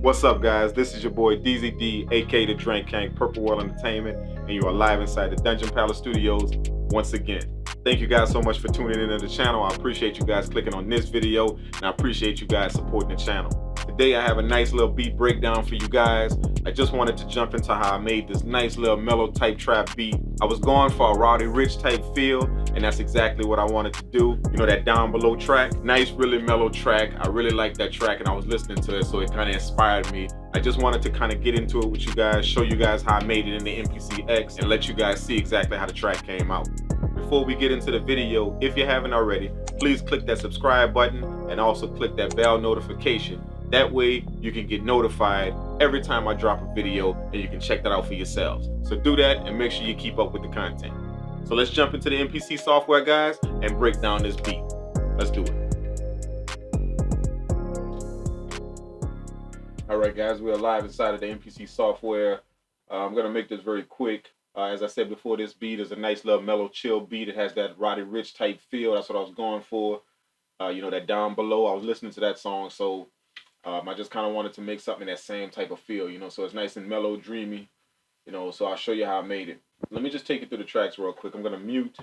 What's up, guys? This is your boy DZD, aka the Drank Kang, Purple World Entertainment, and you are live inside the Dungeon Palace Studios once again. Thank you guys so much for tuning into the channel. I appreciate you guys clicking on this video, and I appreciate you guys supporting the channel. Today I have a nice little beat breakdown for you guys. I just wanted to jump into how I made this nice little mellow type trap beat. I was going for a Roddy Ricch type feel, and that's exactly what I wanted to do. You know, that down below track, nice, really mellow track. I really like that track, and I was listening to it, so it kind of inspired me. I just wanted to kind of get into it with you guys, show you guys how I made it in the MPC X, and let you guys see exactly how the track came out. Before we get into the video, if you haven't already, please click that subscribe button and also click that bell notification. That way you can get notified every time I drop a video, and you can check that out for yourselves. So do that and make sure you keep up with the content. So let's jump into the MPC software, guys, and break down this beat. Let's do it. All right, guys, we're live inside of the MPC software. I'm gonna make this very quick. As I said before, this beat is a nice little mellow chill beat. It has that Roddy Ricch type feel. That's what I was going for. You know, that down below. I was listening to that song, so I just kind of wanted to make something that same type of feel, you know, so it's nice and mellow, dreamy, you know, so I'll show you how I made it. Let me just take you through the tracks real quick. I'm going to mute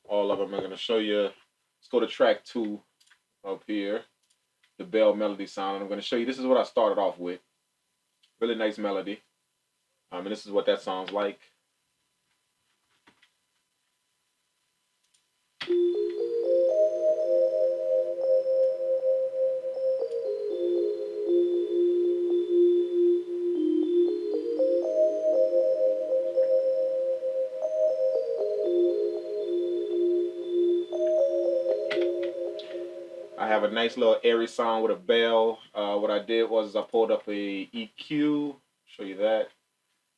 all of them. I'm going to show you. Let's go to track 2 up here, the bell melody sound. And I'm going to show you, this is what I started off with. Really nice melody. And this is what that sounds like. I have a nice little airy sound with a bell. What I did was I pulled up a EQ. Show you that.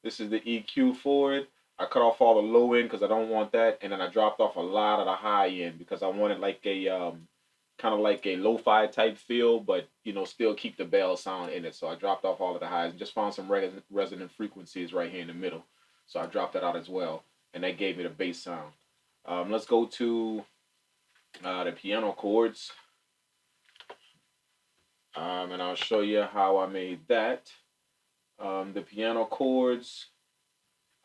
This is the EQ for it. I cut off all the low end because I don't want that, and then I dropped off a lot of the high end because I wanted like a kind of like a lo-fi type feel, but you know, still keep the bell sound in it. So I dropped off all of the highs and just found some resonant frequencies right here in the middle. So I dropped that out as well, and that gave me the bass sound. Let's go to the piano chords. And I'll show you how I made that. The piano chords,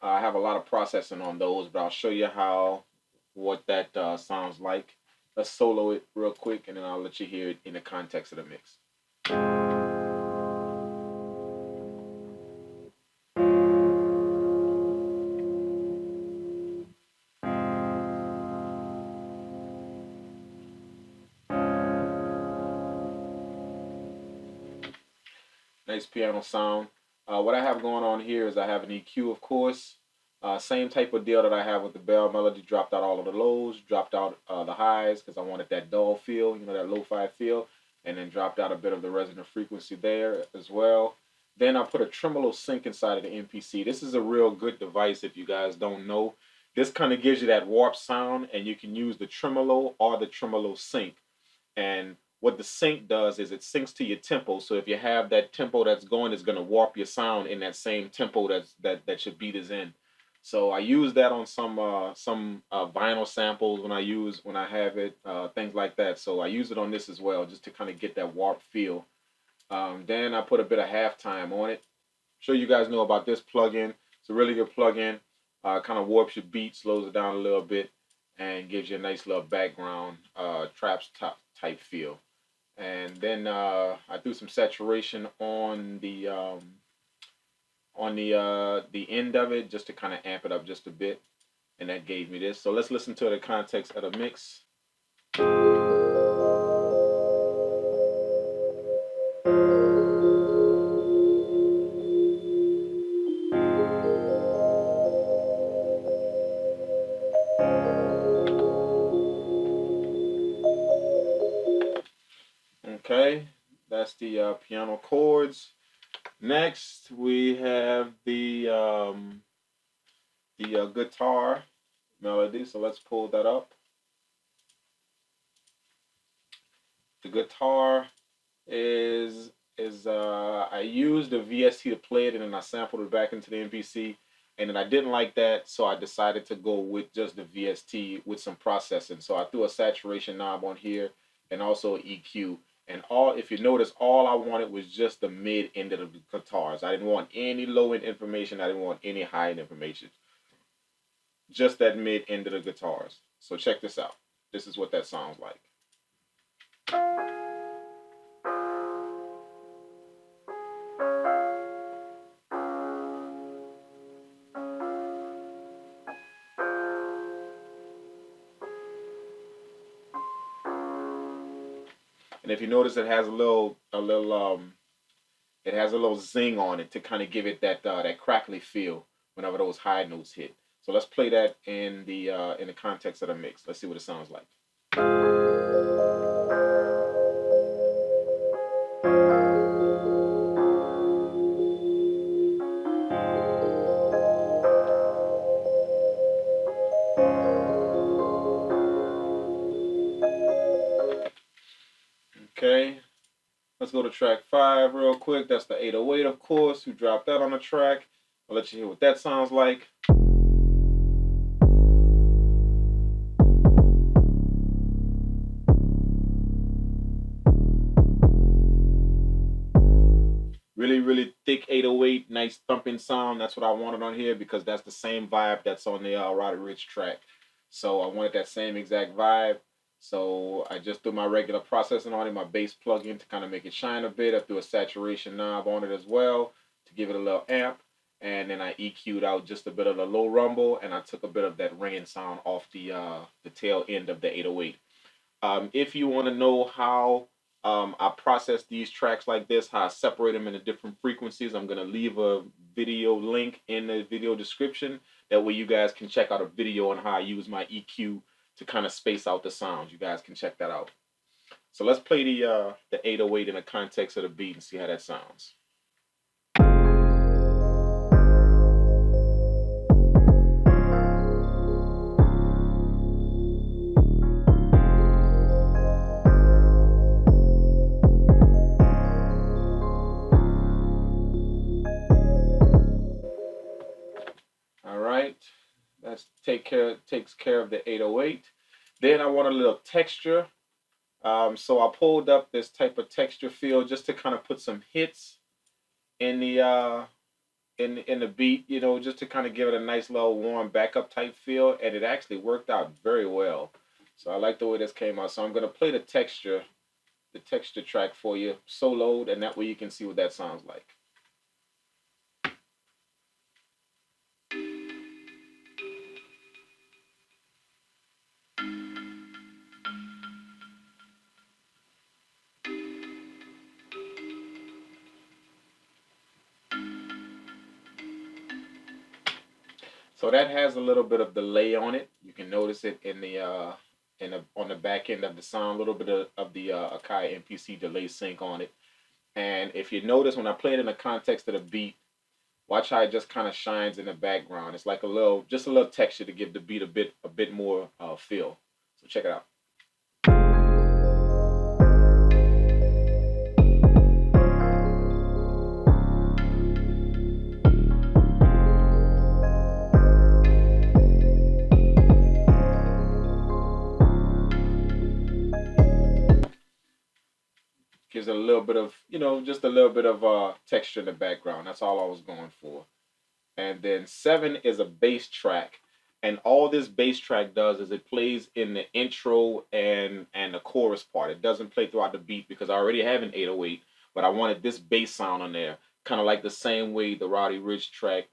I have a lot of processing on those, but I'll show you what that sounds like. Let's solo it real quick, and then I'll let you hear it in the context of the mix. Nice piano sound. What I have going on here is I have an EQ, of course. Same type of deal that I have with the bell melody. Dropped out all of the lows, dropped out the highs because I wanted that dull feel, you know, that lo-fi feel, and then dropped out a bit of the resonant frequency there as well. Then I put a tremolo sync inside of the MPC. This is a real good device if you guys don't know. This kind of gives you that warp sound, and you can use the tremolo or the tremolo sync. And what the sync does is it syncs to your tempo. So if you have that tempo that's going, it's going to warp your sound in that same tempo that your beat is in. So I use that on some vinyl samples when I have it, things like that. So I use it on this as well, just to kind of get that warp feel. Then I put a bit of halftime on it. Sure you guys know about this plugin. It's a really good plugin. Kind of warps your beat, slows it down a little bit, and gives you a nice little background traps type feel. And then I threw some saturation on the end of it, just to kind of amp it up just a bit, and that gave me this. So let's listen to the context of the mix. Okay, that's the piano chords. Next, we have the guitar melody. So let's pull that up. The guitar is I used the VST to play it, and then I sampled it back into the MPC, and then I didn't like that, so I decided to go with just the VST with some processing. So I threw a saturation knob on here and also EQ, And if you notice, all I wanted was just the mid end of the guitars. I didn't want any low end information. I didn't want any high end information. Just that mid end of the guitars. So check this out. This is what that sounds like. And if you notice, it has it has a little zing on it to kind of give it that crackly feel whenever those high notes hit. So let's play that in the context of the mix. Let's see what it sounds like. Okay, let's go to track 5 real quick. That's the 808, of course. Who dropped that on the track? I'll let you hear what that sounds like. Really, really thick 808, nice thumping sound. That's what I wanted on here because that's the same vibe that's on the Roddy Ricch track. So I wanted that same exact vibe. So I just threw my regular processing on it, my bass plug-in to kind of make it shine a bit. I threw a saturation knob on it as well to give it a little amp. And then I EQ'd out just a bit of the low rumble, and I took a bit of that ringing sound off the tail end of the 808. If you want to know how I process these tracks like this, how I separate them into different frequencies, I'm going to leave a video link in the video description. That way you guys can check out a video on how I use my EQ to kind of space out the sounds. You guys can check that out. So let's play the 808 in the context of the beat and see how that sounds. That takes care of the 808. Then I want a little texture. So I pulled up this type of texture field just to kind of put some hits in the in the beat, you know, just to kind of give it a nice little warm backup type feel, and it actually worked out very well. So I like the way this came out. So I'm gonna play the texture track for you soloed, and that way you can see what that sounds like. So that has a little bit of delay on it. You can notice it in the on the back end of the sound, a little bit of the Akai MPC delay sync on it. And if you notice when I play it in the context of the beat, watch how it just kind of shines in the background. It's like just a little texture to give the beat a bit more feel. So check it out. Gives it a little bit of, you know, just a little bit of texture in the background. That's all I was going for. And then 7 is a bass track. And all this bass track does is it plays in the intro and the chorus part. It doesn't play throughout the beat because I already have an 808, but I wanted this bass sound on there. Kind of like the same way the Roddy Ricch track,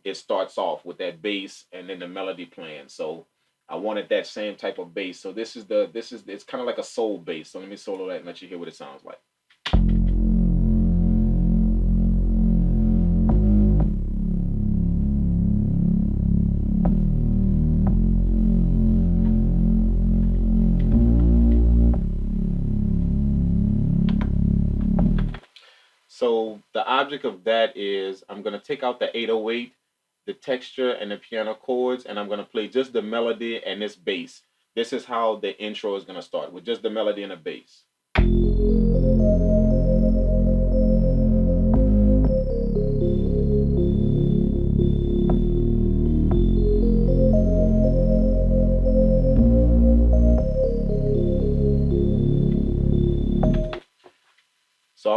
it starts off with that bass and then the melody playing. So I wanted that same type of bass. So it's kind of like a soul bass. So let me solo that and let you hear what it sounds like. So the object of that is I'm going to take out the 808, the texture and the piano chords, and I'm going to play just the melody and this bass. This is how the intro is going to start, with just the melody and the bass.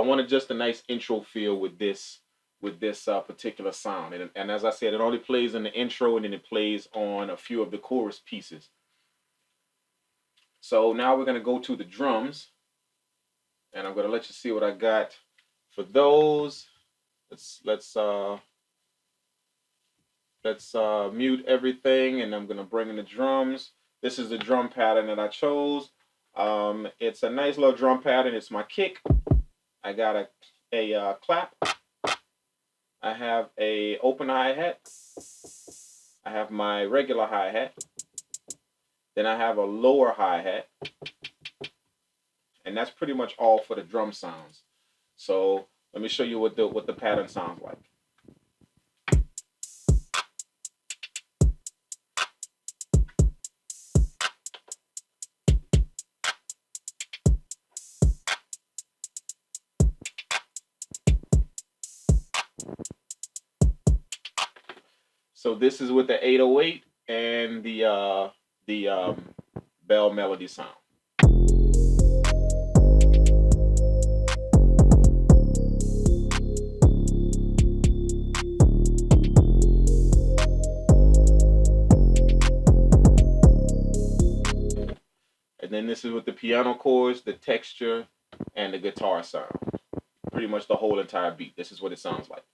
wanted just a nice intro feel with this particular sound. And as I said, it only plays in the intro and then it plays on a few of the chorus pieces. So now we're going to go to the drums, and I'm going to let you see what I got for those. Let's mute everything, and I'm going to bring in the drums. This is the drum pattern that I chose. It's a nice little drum pattern. It's my kick. I got a clap. I have a open hi-hat. I have my regular hi-hat. Then I have a lower hi-hat. And that's pretty much all for the drum sounds. So let me show you what the pattern sounds like. So this is with the 808 and the bell melody sound. And then this is with the piano chords, the texture, and the guitar sound. Pretty much the whole entire beat. This is what it sounds like.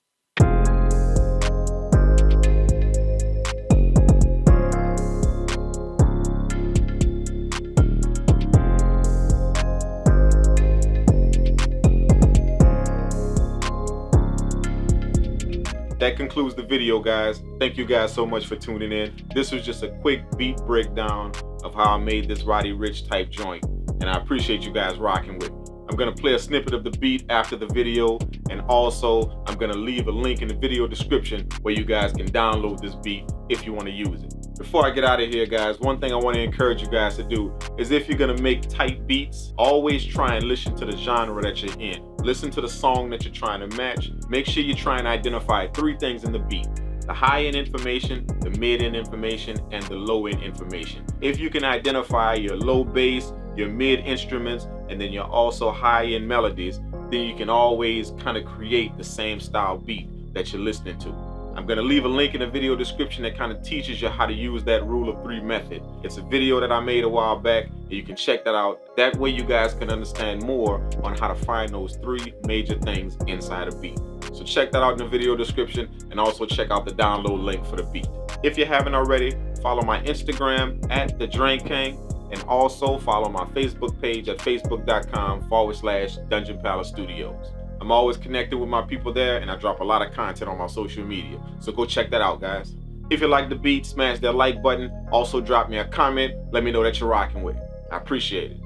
That concludes the video, guys. Thank you guys so much for tuning in. This was just a quick beat breakdown of how I made this Roddy Ricch type joint, and I appreciate you guys rocking with me. I'm gonna play a snippet of the beat after the video, and also I'm gonna leave a link in the video description where you guys can download this beat if you want to use it. Before I get out of here, guys, one thing I want to encourage you guys to do is, if you're gonna make tight beats, always try and listen to the genre that you're in. Listen to the song that you're trying to match. Make sure you try and identify 3 things in the beat: the high-end information, the mid-end information, and the low-end information. If you can identify your low bass, your mid instruments, and then your also high-end melodies, then you can always kind of create the same style beat that you're listening to. I'm going to leave a link in the video description that kind of teaches you how to use that rule of 3 method. It's a video that I made a while back, and you can check that out. That way you guys can understand more on how to find those 3 major things inside a beat. So check that out in the video description, and also check out the download link for the beat. If you haven't already, follow my Instagram at the Drank Kang, and also follow my Facebook page at facebook.com/Dungeon Palace Studios. I'm always connected with my people there, and I drop a lot of content on my social media. So go check that out, guys. If you like the beat, smash that like button. Also drop me a comment. Let me know that you're rocking with it. I appreciate it.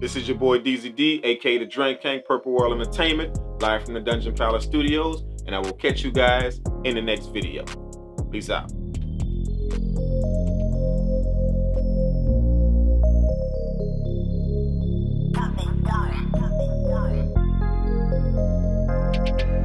This is your boy DZD, aka the Drank Kang, Purple World Entertainment, live from the Dungeon Palace Studios, and I will catch you guys in the next video. Peace out. Dark.